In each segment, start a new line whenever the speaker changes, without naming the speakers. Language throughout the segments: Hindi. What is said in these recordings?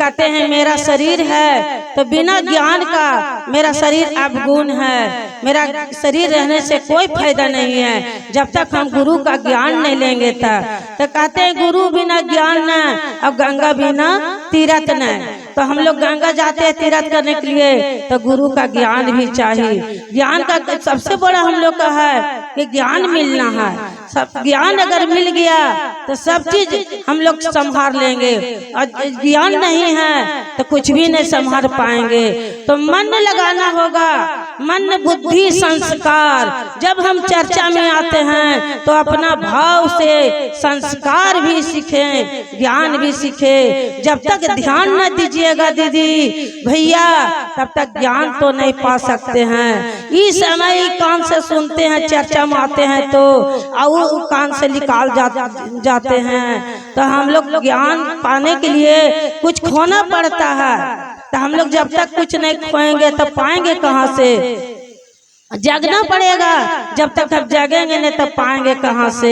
कहते हैं मेरा शरीर है तो बिना ज्ञान का मेरा शरीर अवगुण है, मेरा शरीर रहने से कोई फायदा नहीं है जब तक हम गुरु का ज्ञान नहीं लेंगे तब। तो कहते हैं गुरु बिना ज्ञान न और गंगा बिना तीर्थ न। तो हम लोग गंगा जाते हैं तीर्थ करने के लिए तो गुरु का ज्ञान भी चाहिए। ज्ञान का सबसे बड़ा हम लोग का है कि ज्ञान मिलना है। सब ज्ञान अगर मिल गया तो सब चीज हम लोग संभाल लेंगे, और ज्ञान नहीं है तो कुछ भी नहीं संभाल पाएंगे। तो मन लगाना होगा, मन बुद्धि संस्कार। जब हम चर्चा में आते हैं तो अपना भाव से संस्कार भी सीखें, ज्ञान भी सीखे। जब तक ध्यान न दीजिएगा दीदी भैया तब तक ज्ञान तो नहीं पा सकते हैं। इस समय कान से सुनते हैं, चर्चा में आते हैं तो और कान से निकाल जाते हैं। तो हम लोग ज्ञान पाने के लिए कुछ खोना पड़ता है। तो हम लोग जब तक कुछ नहीं खोएंगे तो पाएंगे कहाँ से? जगना पड़ेगा। जब तक हम जगेंगे नहीं तब पाएंगे कहाँ से?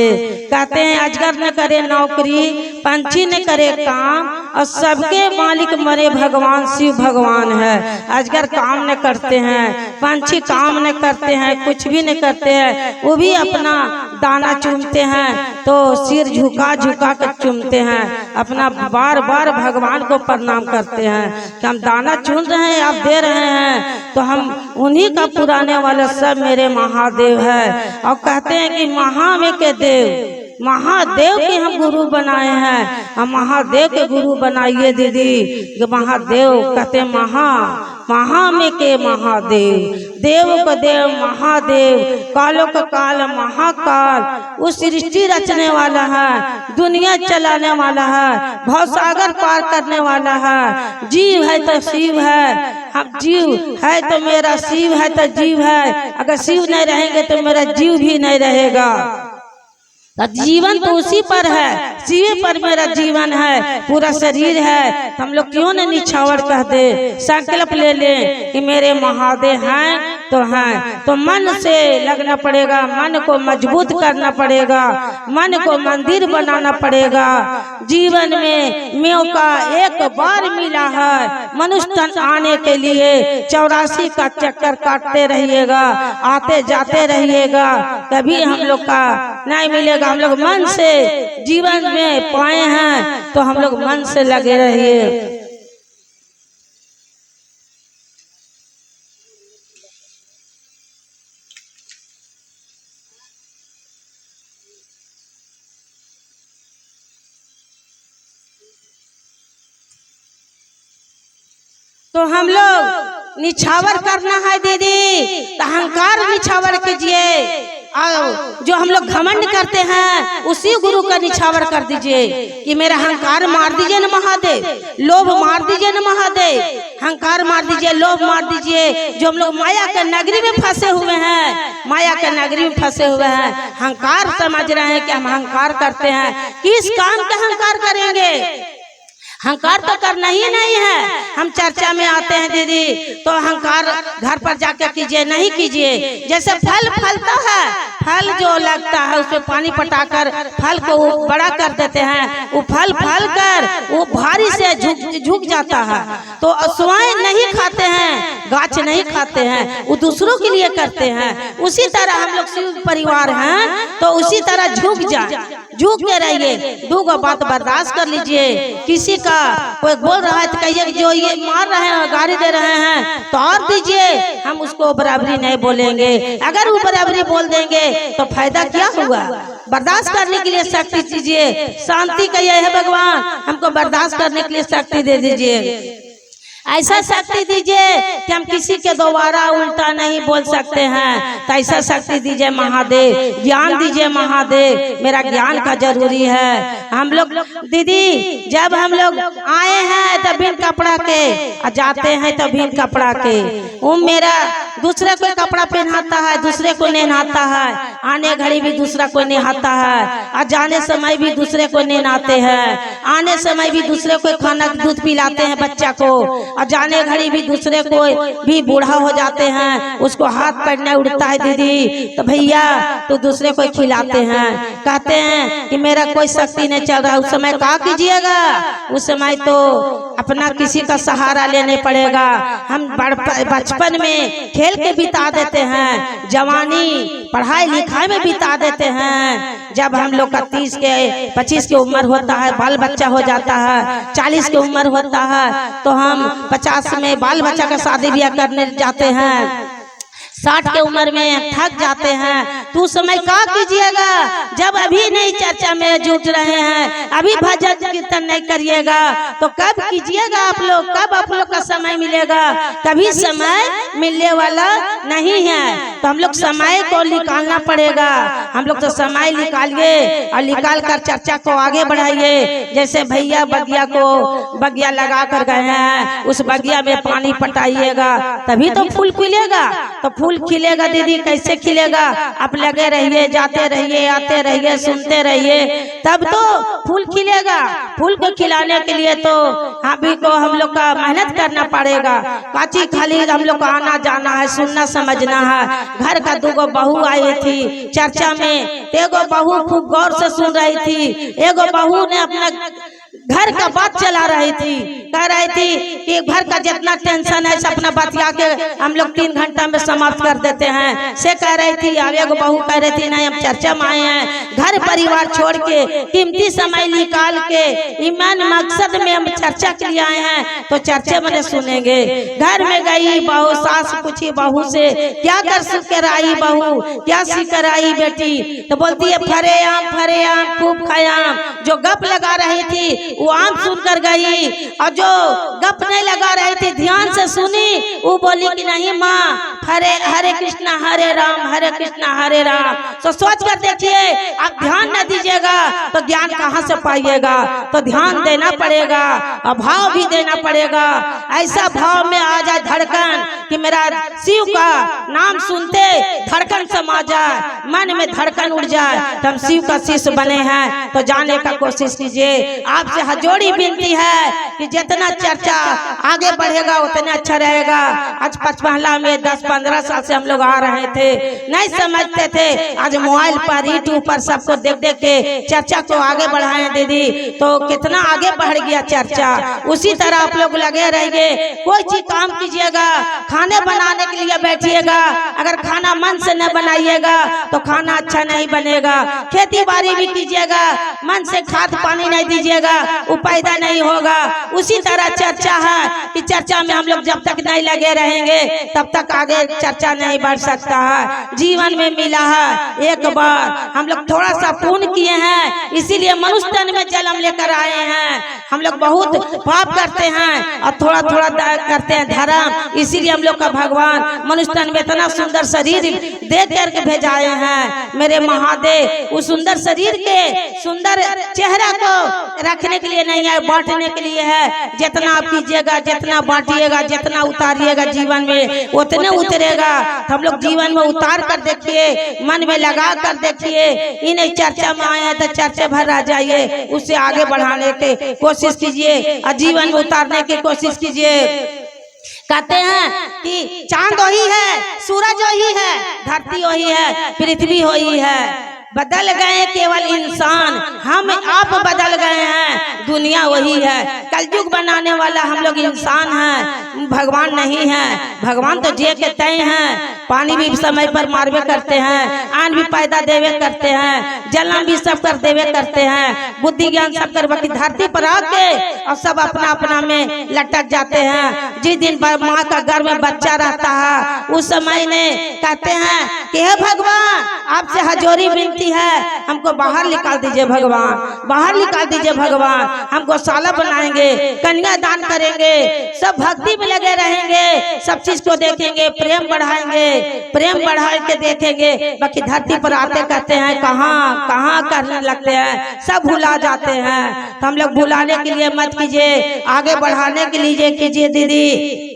कहते हैं अजगर न करे नौकरी, पंछी न करे काम, और सबके मालिक मरे भगवान शिव भगवान है। अजगर काम न करते हैं, पंछी काम न करते हैं, कुछ भी न करते हैं, वो भी अपना दाना चूमते हैं तो सिर झुका झुका कर चूमते हैं, अपना बार बार भगवान को प्रणाम करते हैं कि हम दाना चुन रहे हैं, आप दे रहे हैं तो हम उन्हीं का पुराने वाला सब मेरे महादेव है। और कहते हैं कि महा में के देव, महादेव के हम गुरु बनाए हैं। हम महादेव के गुरु बनाइए दीदी। महादेव कहते महा में के महादेव, देव को देव महादेव, कालों का काल महाकाल, उस सृष्टि रचने वाला है, दुनिया चलाने वाला है, भवसागर पार करने वाला है। जीव है तो शिव है, हम जीव है तो मेरा शिव है तो जीव है। अगर शिव नहीं रहेंगे तो मेरा जीव भी नहीं रहेगा। जीवन तो उसी पर है, शिव पर मेरा जीवन है, पूरा शरीर है। हम लोग क्यों न निछावर कह दे, संकल्प ले लें कि मेरे महादेव हैं तो हैं। तो मन से लगना पड़ेगा, मन को मजबूत करना पड़ेगा, मन को मंदिर बनाना पड़ेगा। जीवन में मौका एक बार मिला है मनुष्य तन आने के लिए, 84 का चक्कर काटते रहिएगा, आते जाते रहिएगा, कभी हम लोग का नहीं मिलेगा। हम लोग मन से जीवन में पाए हैं तो हम लोग मन से लगे रहिए। तो हम लोग निछावर करना है दीदी, तो अहंकार निछावर कीजिए। जो हम लोग घमंड करते हैं उसी गुरु का निछावर कर दीजिए कि मेरा अहंकार मार दीजिए न महादेव, लोभ मार दीजिए न महादेव, अहंकार मार दीजिए, लोभ मार दीजिए। जो हम लोग माया के नगरी में फंसे हुए हैं, माया के नगरी में फंसे हुए हैं, अहंकार समझ रहे हैं कि हम अहंकार करते हैं। किस काम का अहंकार करेंगे? अहंकार तो करना ही नहीं है। हम चर्चा में आते हैं दीदी तो अहंकार घर पर जाकर कीजिए, नहीं कीजिए। जैसे फल फलता है, फल जो लगता है उसमें पानी पटाकर फल को बड़ा कर देते हैं, वो फल फल कर वो भारी से झुक जाता है। तो स्वयं नहीं खाते हैं, गाछ नहीं खाते हैं, वो दूसरों के लिए करते हैं। उसी तरह हम लोग शिव परिवार हैं तो उसी तरह झुक के रहिए। दो बात बर्दाश्त कर लीजिए। किसी का कोई बोल रहा है तो कहिए कि जो ये मार रहे हैं, गाली दे रहे हैं तो और दीजिए, हम उसको बराबरी नहीं बोलेंगे। अगर वो बराबरी बोल देंगे तो फायदा क्या हुआ? बर्दाश्त करने के लिए शक्ति दीजिए। शांति कहिए है भगवान हमको बर्दाश्त करने के लिए शक्ति दे दीजिए। ऐसा शक्ति दीजिए कि हम किसी के दोबारा उल्टा नहीं बोल सकते हैं। तो ऐसा शक्ति दीजिए महादेव, ज्ञान दीजिए महादेव। मेरा ज्ञान का जरूरी है। हम लोग दीदी जब हम लोग आए हैं तो बिन कपड़ा के, जाते हैं तो बिन कपड़ा के। वो मेरा दूसरे को कपड़ा पहनाता है, दूसरे को नहलाता है, आने घड़ी भी दूसरा को नहाता है, और जाने समय भी दूसरे को नहलाते हैं, आने समय भी दूसरे को खाना दूध पिलाते हैं बच्चा को, और जाने घड़ी भी दूसरे को भी बूढ़ा हो जाते हैं, उसको हाथ पैर नहीं उड़ता है दीदी, तो भैया तो दूसरे को खिलाते हैं। कहते हैं कि मेरा कोई शक्ति नहीं चल रहा, उस समय क्या कीजिएगा? उस समय तो अपना किसी का सहारा लेने पड़ेगा। हम बचपन में खेल के बिता देते हैं, जवानी पढ़ाई लिखाई में बिता देते हैं। जब हम लोग का 30 के 25 की उम्र होता है, बाल बच्चा हो जाता है, 40 की उम्र होता है, तो हम 50 में बाल बच्चा का शादी ब्याह करने जाते हैं, 60 के उम्र में थक जाते हैं। तो समय क्या कीजिएगा? जब अभी नहीं चर्चा में जुट रहे हैं, अभी भजन कीर्तन नहीं करिएगा, तो कब कीजिएगा आप लोग? कब आप लोग का समय मिलेगा? कभी समय मिलने वाला नहीं है, तो हम लोग समय को निकालना पड़ेगा। हम लोग तो समय निकालिए और निकाल कर चर्चा को आगे बढ़ाइए। जैसे भैया बगिया को बगिया लगा कर गए हैं, उस बगिया में पानी पटाइएगा, तभी तो फूल खिलेगा। तो फूल खिलेगा दीदी, कैसे खिलेगा? आप लगे रहिए, जाते रहिए, आते रहिए, सुनते रहिए, तब तो फूल खिलेगा। फूल को खिलाने के लिए तो अभी को हम लोग का मेहनत करना पड़ेगा। काची खाली हम लोग को आना जाना है, सुनना समझना है। घर का 2 बहू आई थी चर्चा में, एगो बहू खूब गौर से सुन रही थी, एगो बहू ने अपना घर का बात चला रही थी, कह रही थी कि घर का जितना टेंशन है अपना बतिया के हम लोग 3 घंटा में समाप्त कर देते हैं, से कह रही थी। अब एगो बहू कह रही थी नहीं, हम चर्चा में आए हैं, घर परिवार छोड़ के कीमती समय निकाल के ईमान मकसद में हम चर्चा के लिए आए हैं, तो चर्चा में सुनेंगे। घर में गई बहू, सास पूछी बहू से, क्या कर सीख कर आई बहू, क्या सीख कर आई बेटी? तो बोलती है फरे आम खूब खायाम। जो गप लगा रही थी वो आम सुनकर गई, और जो गप नहीं लगा रही थी ध्यान से सुनी, वो बोली कि नहीं माँ, हरे कृष्णा हरे राम, हरे कृष्णा हरे राम। तो सोच कर देखिए, आप ध्यान न दीजिएगा तो ज्ञान कहाँ से पाइएगा? तो ध्यान देना पड़ेगा और भाव भी देना पड़ेगा। ऐसा भाव में आ जाए धड़कन कि मेरा शिव का नाम सुनते धड़कन समा जाए, मन में धड़कन उड़ जाए, तो हम शिव का शिष्य बने हैं। तो जाने का कोशिश कीजिए। आपसे हजोड़ी विनती है कि जितना चर्चा आगे बढ़ेगा उतना अच्छा रहेगा। आज 55 में 10-15 साल से हम लोग आ रहे थे, नहीं समझते थे। आज मोबाइल पर यूट्यूब पर सबको देख देख के चर्चा को आगे बढ़ाएं दीदी, तो कितना आगे बढ़ गया चर्चा। उसी तरह आप लोग लगे रहिए, कोई चीज काम कीजिएगा। खाने बनाने के लिए बैठिएगा, अगर खाना मन से न बनाइएगा तो खाना अच्छा नहीं बनेगा। खेती बाड़ी भी कीजिएगा, मन से खाद पानी नहीं दीजिएगा, वो पैदा नहीं होगा। उसी तरह चर्चा है कि चर्चा में हम लोग जब तक नहीं लगे रहेंगे तब तक आगे चर्चा नहीं बढ़ सकता है। जीवन में मिला है एक बार, हम लोग थोड़ा सा पुण्य किए हैं, इसीलिए मनुष्य तन में जन्म लेकर आए हैं। हम लोग बहुत पाप करते हैं और थोड़ा थोड़ा करते हैं धर्म, इसीलिए हम लोग का भगवान मनुष्य तन में इतना सुंदर शरीर दे करके भेजाए हैं। मेरे महादेव उस सुंदर शरीर के सुंदर चेहरा को रखने के लिए नहीं है, बांटने के लिए है। जितना आप कीजिएगा, जितना बांटिएगा, जितना उतारिएगा जीवन में उतने उतरेगा। हम लोग जीवन में उतार कर देखिए, मन में लगा कर देखिए। इन्हें चर्चा में आए हैं तो चर्चा भर आ जाइए, उससे आगे बढ़ाने की कोशिश कीजिए और जीवन में उतारने की कोशिश कीजिए। कहते हैं कि चांद वही है, सूरज वही है, धरती वही है, पृथ्वी वही है। बदल गए केवल इंसान, हम आप बदल गए हैं, दुनिया वही है। कलयुग बनाने वाला हम लोग इंसान हैं, भगवान नहीं है। भगवान तो जे के तय हैं, पानी भी समय पर मारवे करते हैं, अन्न भी पैदा देवे करते हैं, जलन भी सब कर देवे करते हैं, बुद्धि ज्ञान सब कर बाकी धरती पर आके और सब अपना अपना में लटक जाते हैं। जिस दिन माँ का गर्भ में बच्चा रहता है उस समय ने कहते हैं कि हे भगवान आपसे हजोरी विनती है, हमको बाहर निकाल दीजिए भगवान, बाहर निकाल दीजिए भगवान। हम गौशाला बनाएंगे, कन्या दान करेंगे, सब भक्ति में लगे रहेंगे, सब चीज को देखेंगे, प्रेम बढ़ाएंगे, प्रेम बढ़ा के देखेंगे। बाकी धरती पर आते कहते हैं कहाँ कहाँ करने लगते हैं, सब भुला जाते हैं। तो हम लोग भुलाने के लिए मत कीजिए, आगे बढ़ाने के लिए कीजिए दीदी।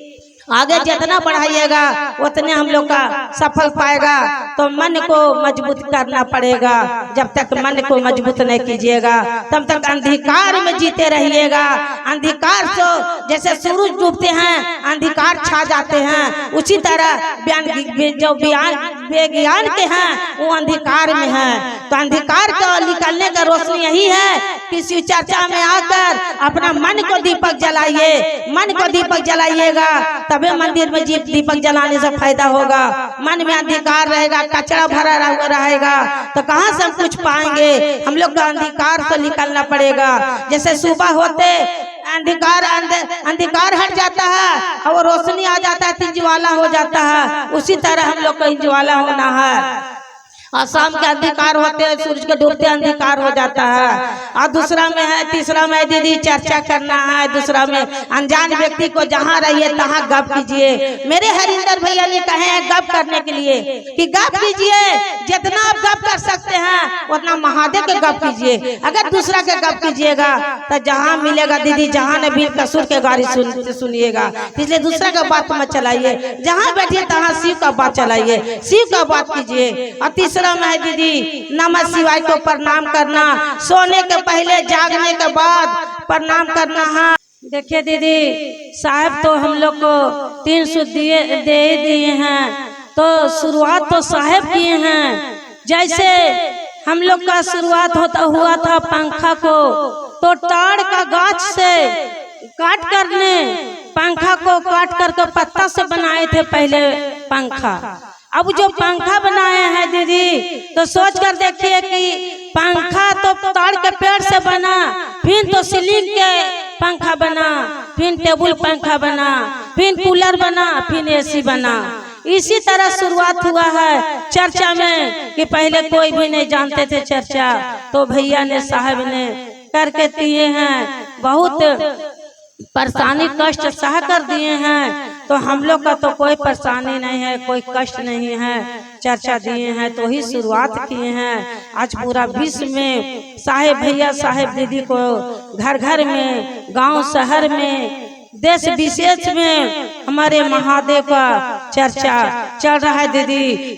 आगे जितना बढ़ाइएगा उतने हम लोग का सफल पाएगा। तो मन को मजबूत करना पड़ेगा। जब तक मन को मजबूत नहीं कीजिएगा तब तक अंधकार में जीते रहिएगा। अंधकार से जैसे सूरज डूबते हैं अंधकार छा जाते हैं, उसी तरह जो विज्ञान के हैं वो अंधकार में है। तो अंधकार को निकलने का रोशनी यही है कि शिव चर्चा में आकर अपना मन को दीपक जलाइए। मन को दीपक जलाइएगा तबे मंदिर में दीपक जलाने से फायदा होगा। मन में अंधकार रहेगा, कचरा भरा रहेगा तो कहाँ से हम कुछ पाएंगे। हम लोग को अंधकार से निकलना पड़ेगा। जैसे सुबह होते अंधकार हट जाता है और रोशनी आ जाता है, तिजवाला हो जाता है, उसी तरह हम लोग को इंजवाला होना है। और शाम के अंधकार होते हैं, सूरज के डूबते अंधकार हो जाता है। और दूसरा में है, तीसरा में दीदी चर्चा करना है। दूसरा में अनजान व्यक्ति को जहाँ रहिए तहाँ गप कीजिए। मेरे हरिंदर भैया ने कहे हैं गप करने के लिए कि गप कीजिए, जितना आप गप कर सकते हैं उतना महादेव के गप कीजिए। अगर दूसरा के गप कीजिएगा तो जहाँ मिलेगा दीदी, जहाँ न भी कसूर के गाड़ी सुनिएगा, इसलिए दूसरा का बात मत चलाइए। जहाँ बैठिए तहाँ शिव का बात चलाइए, शिव का बात कीजिए। और तीसरा में दीदी नमः शिवाय को प्रणाम करना, सोने के पहले जागने के बाद प्रणाम करना है। देखिए दीदी साहब तो हम लोग को 300 दे दिए हैं, तो शुरुआत तो साहब किए हैं। जैसे हम लोग का शुरुआत हुआ था पंखा को, तो ताड़ का गाछ से काट करने पंखा को काट करके पत्ता से बनाए थे पहले पंखा। अब जो पंखा बनाए हैं दीदी तो सोच कर देखिए कि पंखा तो ताड़ के पेड़ से बना, फिर तो सीलिंग के पंखा बना, फिर टेबल पंखा बना, फिर कूलर बना, फिर एसी बना। इसी तरह शुरुआत हुआ है चर्चा में कि पहले कोई भी नहीं जानते थे चर्चा, तो भैया ने साहब ने करके दिए हैं। बहुत परेशानी कष्ट सह कर दिए हैं। तो हम लोग का तो कोई परेशानी नहीं है, कोई कष्ट नहीं है। चर्चा दिए हैं तो ही शुरुआत किए हैं। आज पूरा विश्व में साहेब भैया साहेब दीदी को घर घर में, गांव शहर में, देश विशेष में हमारे महादेव का चर्चा चल रहा है दीदी।